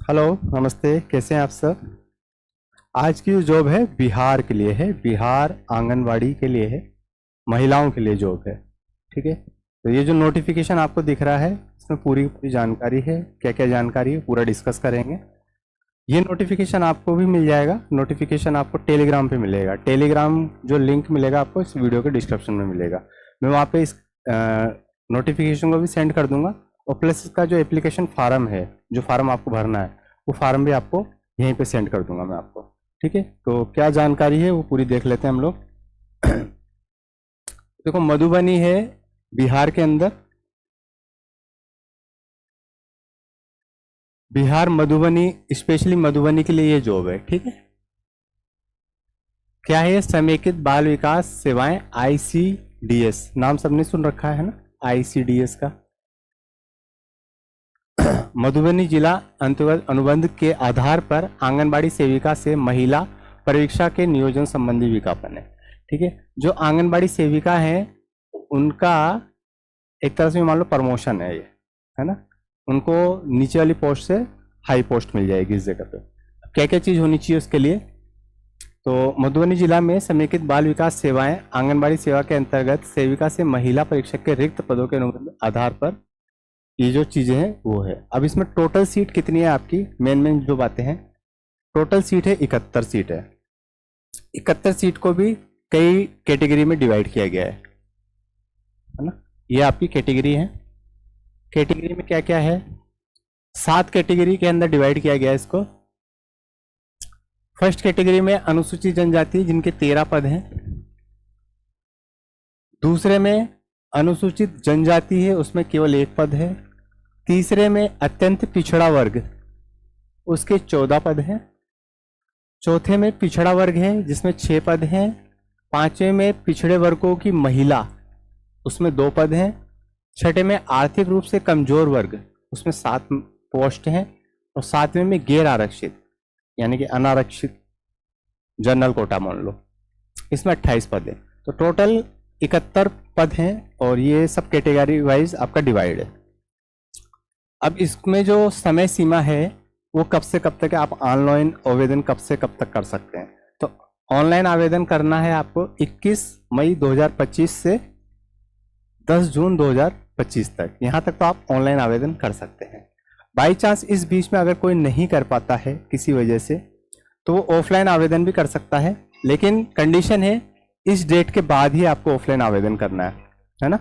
Hello, नमस्ते। कैसे हैं आप सब? आज की जो जॉब है बिहार के लिए है, बिहार आंगनवाड़ी के लिए है, महिलाओं के लिए जॉब है। ठीक है। तो ये जो नोटिफिकेशन आपको दिख रहा है, इसमें पूरी पूरी जानकारी है। क्या क्या जानकारी है पूरा डिस्कस करेंगे। ये नोटिफिकेशन आपको भी मिल जाएगा। नोटिफिकेशन आपको टेलीग्राम पे मिलेगा। टेलीग्राम जो लिंक मिलेगा आपको इस वीडियो के डिस्क्रिप्शन में मिलेगा। मैं वहाँ पे इस नोटिफिकेशन को भी सेंड कर दूंगा। और प्लस इसका जो एप्लीकेशन फार्म है, जो फार्म आपको भरना है, वो फार्म भी आपको यहीं पे सेंड कर दूंगा मैं आपको। ठीक है। तो क्या जानकारी है वो पूरी देख लेते हैं हम लोग। देखो, मधुबनी है बिहार के अंदर। बिहार मधुबनी, स्पेशली मधुबनी के लिए ये जॉब है। ठीक है। क्या है? समेकित बाल विकास सेवाएं, आईसीडीएस। नाम सबने सुन रखा है ना, आईसीडीएस का। मधुबनी जिला अंतर्गत अनुबंध के आधार पर आंगनबाड़ी सेविका से महिला परीक्षा के नियोजन संबंधी विज्ञापन है। ठीक है। जो आंगनबाड़ी सेविका है उनका एक तरह से मान लो प्रमोशन है ये, है ना। उनको नीचे वाली पोस्ट से हाई पोस्ट मिल जाएगी इस जगह पे। क्या क्या चीज होनी चाहिए उसके लिए? तो मधुबनी जिला में समेकित बाल विकास सेवाएं आंगनबाड़ी सेवा के अंतर्गत सेविका से महिला परीक्षक के रिक्त पदों के अनुबंध आधार पर ये जो चीजें हैं वो है। अब इसमें टोटल सीट कितनी है आपकी, मेन मेन जो बातें हैं। टोटल सीट है 71 सीट है। 71 सीट को भी कई कैटेगरी में डिवाइड किया गया है ना। ये आपकी कैटेगरी है। कैटेगरी में क्या क्या है? 7 कैटेगरी के अंदर डिवाइड किया गया है इसको। फर्स्ट कैटेगरी में अनुसूचित जनजाति जिनके 13 पद हैं। दूसरे में अनुसूचित जनजाति है, उसमें केवल 1 पद है। तीसरे में अत्यंत पिछड़ा वर्ग, उसके 14 पद हैं। चौथे में पिछड़ा वर्ग है जिसमें 6 पद हैं। पांचवें में पिछड़े वर्गों की महिला, उसमें 2 पद हैं। छठे में आर्थिक रूप से कमजोर वर्ग, उसमें 7 पोस्ट हैं। और सातवें में गैर आरक्षित यानी कि अनारक्षित जनरल कोटा मान लो, इसमें 28 पद है। तो टोटल 71 पद हैं और ये सब कैटेगरी वाइज आपका डिवाइड है। अब इसमें जो समय सीमा है वो कब से कब तक है, आप ऑनलाइन आवेदन कब से कब तक कर सकते हैं? तो ऑनलाइन आवेदन करना है आपको 21 मई 2025 से 10 जून 2025 तक। यहाँ तक तो आप ऑनलाइन आवेदन कर सकते हैं। बाई चांस इस बीच में अगर कोई नहीं कर पाता है किसी वजह से, तो वो ऑफलाइन आवेदन भी कर सकता है। लेकिन कंडीशन है इस डेट के बाद ही आपको ऑफलाइन आवेदन करना है ना।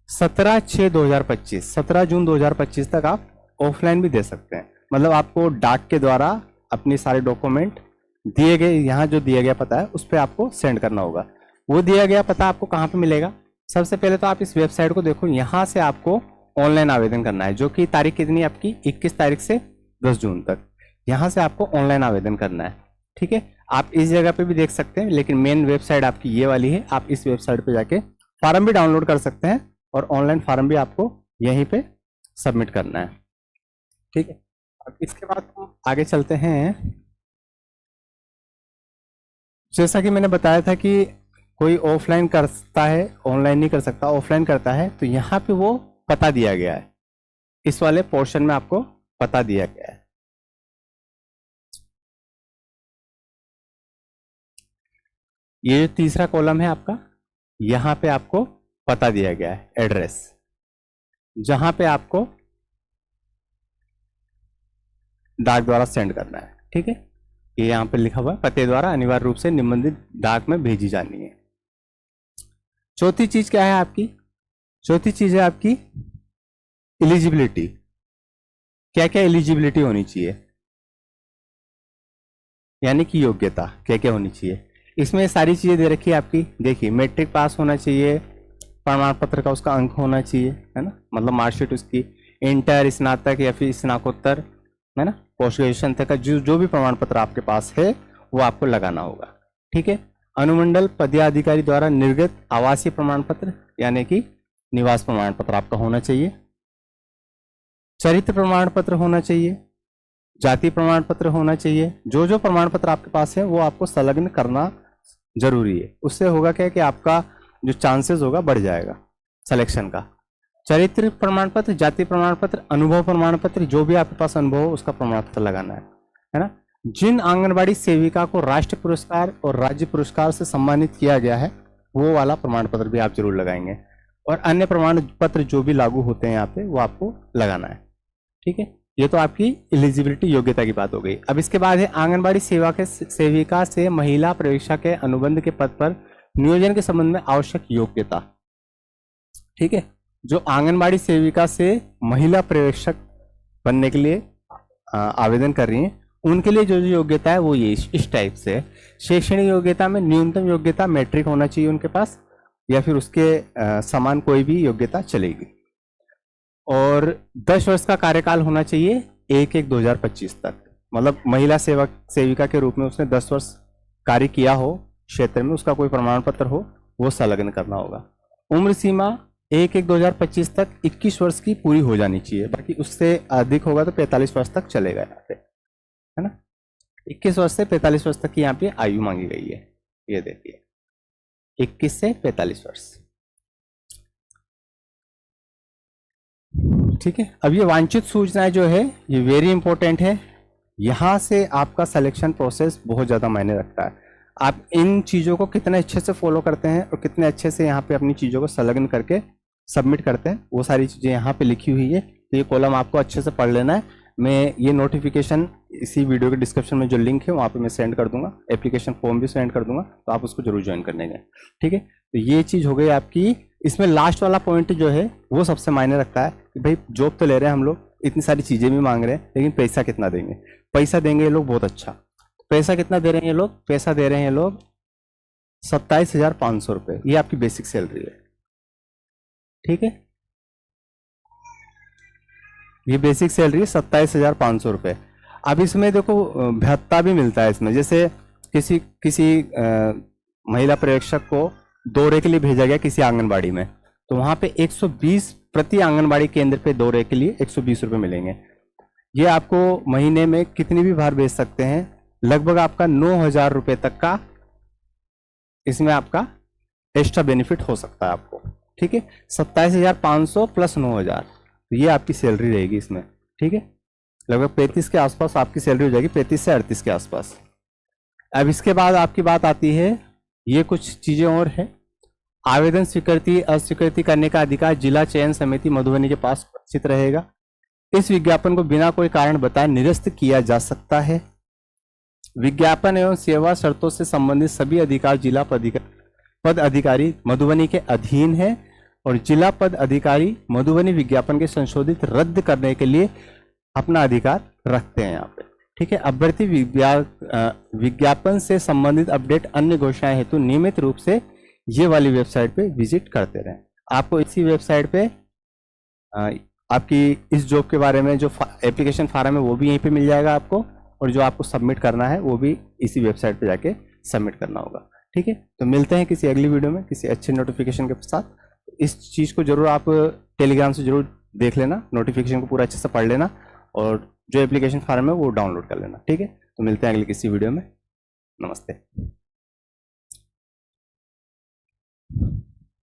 17/6/2025, 17 जून 2025 तक आप ऑफलाइन भी दे सकते हैं। मतलब आपको डाक के द्वारा अपने सारे डॉक्यूमेंट दिए गए, यहाँ जो दिया गया पता है उस पर आपको सेंड करना होगा। वो दिया गया पता आपको कहाँ पे मिलेगा? सबसे पहले तो आप इस वेबसाइट को देखो, यहाँ से आपको ऑनलाइन आवेदन करना है, जो कि तारीख कितनी है आपकी, 21 तारीख से 10 जून तक। यहाँ से आपको ऑनलाइन आवेदन करना है। ठीक है। आप इस जगह पे भी देख सकते हैं, लेकिन मेन वेबसाइट आपकी ये वाली है। आप इस वेबसाइट पे जाके फॉर्म भी डाउनलोड कर सकते हैं और ऑनलाइन फॉर्म भी आपको यहीं पे सबमिट करना है। ठीक है। अब इसके बाद हम आगे चलते हैं। जैसा कि मैंने बताया था कि कोई ऑफलाइन करता है, ऑनलाइन नहीं कर सकता। ऑफलाइन करता है तो यहाँ पे वो पता दिया गया है, इस वाले पोर्शन में आपको पता दिया गया है। ये जो तीसरा कॉलम है आपका, यहाँ पे आपको पता दिया गया है, एड्रेस, जहां पे आपको डाक द्वारा सेंड करना है। ठीक है। ये यहाँ पे लिखा हुआ है, पते द्वारा अनिवार्य रूप से निबंधित डाक में भेजी जानी है। चौथी चीज क्या है आपकी? चौथी चीज है आपकी एलिजिबिलिटी। क्या क्या एलिजिबिलिटी होनी चाहिए, यानी कि योग्यता क्या क्या होनी चाहिए। इसमें सारी चीजें दे रखी है आपकी। देखिए, मैट्रिक पास होना चाहिए, प्रमाण पत्र का उसका अंक होना चाहिए, है ना, मतलब मार्कशीट उसकी, इंटर, स्नातक या फिर स्नाकोत्तर, है ना, पोस्ट ग्रेजुएशन तक का जो भी प्रमाण पत्र आपके पास है वो आपको लगाना होगा। ठीक है। अनुमंडल पदाधिकारी द्वारा निर्गत आवासीय प्रमाण पत्र यानी कि निवास प्रमाण पत्र आपका होना चाहिए। चरित्र प्रमाण पत्र होना चाहिए। जाति प्रमाण पत्र होना चाहिए। जो जो प्रमाण पत्र आपके पास है वो आपको संलग्न करना जरूरी है। उससे होगा क्या कि आपका जो चांसेस होगा बढ़ जाएगा सिलेक्शन का। चरित्र प्रमाण पत्र, जाति प्रमाण पत्र, अनुभव प्रमाण पत्र, जो भी आपके पास अनुभव हो उसका प्रमाण पत्र लगाना है ना। जिन आंगनबाड़ी सेविका को राष्ट्रीय पुरस्कार और राज्य पुरस्कार से सम्मानित किया गया है वो वाला प्रमाण पत्र भी आप जरूर लगाएंगे, और अन्य प्रमाण पत्र जो भी लागू होते हैं यहाँ पे वो आपको लगाना है। ठीक है, ये तो आपकी एलिजिबिलिटी योग्यता की बात हो गई। अब इसके बाद है आंगनबाड़ी सेविका से महिला पर्यवेक्षक के अनुबंध के पद पर नियोजन के संबंध में आवश्यक योग्यता। ठीक है, जो आंगनबाड़ी सेविका से महिला पर्यवेक्षक बनने के लिए आवेदन कर रही हैं उनके लिए जो योग्यता है वो ये इस टाइप से है। शैक्षणिक योग्यता में न्यूनतम योग्यता मैट्रिक होना चाहिए उनके पास, या फिर उसके समान कोई भी योग्यता चलेगी, और 10 वर्ष का कार्यकाल होना चाहिए 1/1/2025 तक। मतलब महिला सेविका के रूप में उसने 10 वर्ष कार्य किया हो क्षेत्र में, उसका कोई प्रमाण पत्र हो वो संलग्न करना होगा। उम्र सीमा 1/1/2025 तक 21 वर्ष की पूरी हो जानी चाहिए, बाकी उससे अधिक होगा तो 45 वर्ष तक चलेगा यहाँ पे, है ना। 21 वर्ष से 45 वर्ष तक की यहाँ पे आयु मांगी गई है, ये देखिए 21 से 45 वर्ष। ठीक है, अब ये वांछित सूचनाएं जो है ये वेरी इंपॉर्टेंट है, यहाँ से आपका सिलेक्शन प्रोसेस बहुत ज़्यादा मायने रखता है। आप इन चीज़ों को कितने अच्छे से फॉलो करते हैं और कितने अच्छे से यहाँ पे अपनी चीज़ों को संलग्न करके सबमिट करते हैं, वो सारी चीज़ें यहाँ पे लिखी हुई है। तो ये कॉलम आपको अच्छे से पढ़ लेना है। मैं ये नोटिफिकेशन इसी वीडियो के डिस्क्रिप्शन में जो लिंक है वहाँ पे मैं सेंड कर दूंगा, एप्लीकेशन फॉर्म भी सेंड कर दूंगा, तो आप उसको जरूर ज्वाइन करने गए। ठीक है, तो ये चीज़ हो गई आपकी। इसमें लास्ट वाला पॉइंट जो है वो सबसे मायने रखता है कि भाई जॉब तो ले रहे हैं हम लोग, इतनी सारी चीज़ें भी मांग रहे हैं, लेकिन पैसा कितना देंगे। पैसा देंगे ये लोग बहुत अच्छा। पैसा कितना दे रहे हैं ये लोग? पैसा दे रहे हैं ये लोग 27,500 रुपये, ये आपकी बेसिक सैलरी है। ठीक है, ये बेसिक सैलरी है 27,500 रुपये। अब इसमें देखो भत्ता भी मिलता है इसमें, जैसे किसी महिला पर्यवेक्षक को दौरे के लिए भेजा गया किसी आंगनबाड़ी में, तो वहां पे 120 प्रति आंगनबाड़ी केंद्र पे दौरे के लिए 120 रुपये मिलेंगे। ये आपको महीने में कितनी भी बार भेज सकते हैं, लगभग आपका 9,000 रुपये तक का इसमें आपका एक्स्ट्रा बेनिफिट हो सकता है आपको। ठीक है, 27,500 प्लस 9,000, तो ये आपकी सैलरी रहेगी इसमें। ठीक है, लगभग 35 के आसपास आपकी सैलरी हो जाएगी, 35 से 38 के आसपास। अब इसके बाद आपकी बात आती है, ये कुछ चीजें और है। आवेदन स्वीकृति अस्वीकृति करने का अधिकार जिला चयन समिति मधुबनी के पास उपस्थित रहेगा। इस विज्ञापन को बिना कोई कारण बताए निरस्त किया जा सकता है। विज्ञापन एवं सेवा शर्तों से संबंधित सभी अधिकार जिला पद अधिकारी मधुबनी के अधीन है, और जिला पद अधिकारी मधुबनी विज्ञापन के संशोधित रद्द करने के लिए अपना अधिकार रखते हैं यहाँ पे। ठीक है, अभ्यर्थी विज्ञापन से संबंधित अपडेट अन्य घोषणाएं हेतु नियमित रूप से ये वाली वेबसाइट पे विजिट करते रहें। आपको इसी वेबसाइट पे आपकी इस जॉब के बारे में जो एप्लीकेशन फार्म है वो भी यहीं पे मिल जाएगा आपको, और जो आपको सबमिट करना है वो भी इसी वेबसाइट पे जाके सबमिट करना होगा। ठीक है, तो मिलते हैं किसी अगली वीडियो में किसी अच्छे नोटिफिकेशन के साथ। इस चीज़ को जरूर आप टेलीग्राम से जरूर देख लेना, नोटिफिकेशन को पूरा अच्छे से पढ़ लेना, और जो एप्लीकेशन फार्म है वो डाउनलोड कर लेना। ठीक है, तो मिलते हैं अगली किसी वीडियो में। नमस्ते।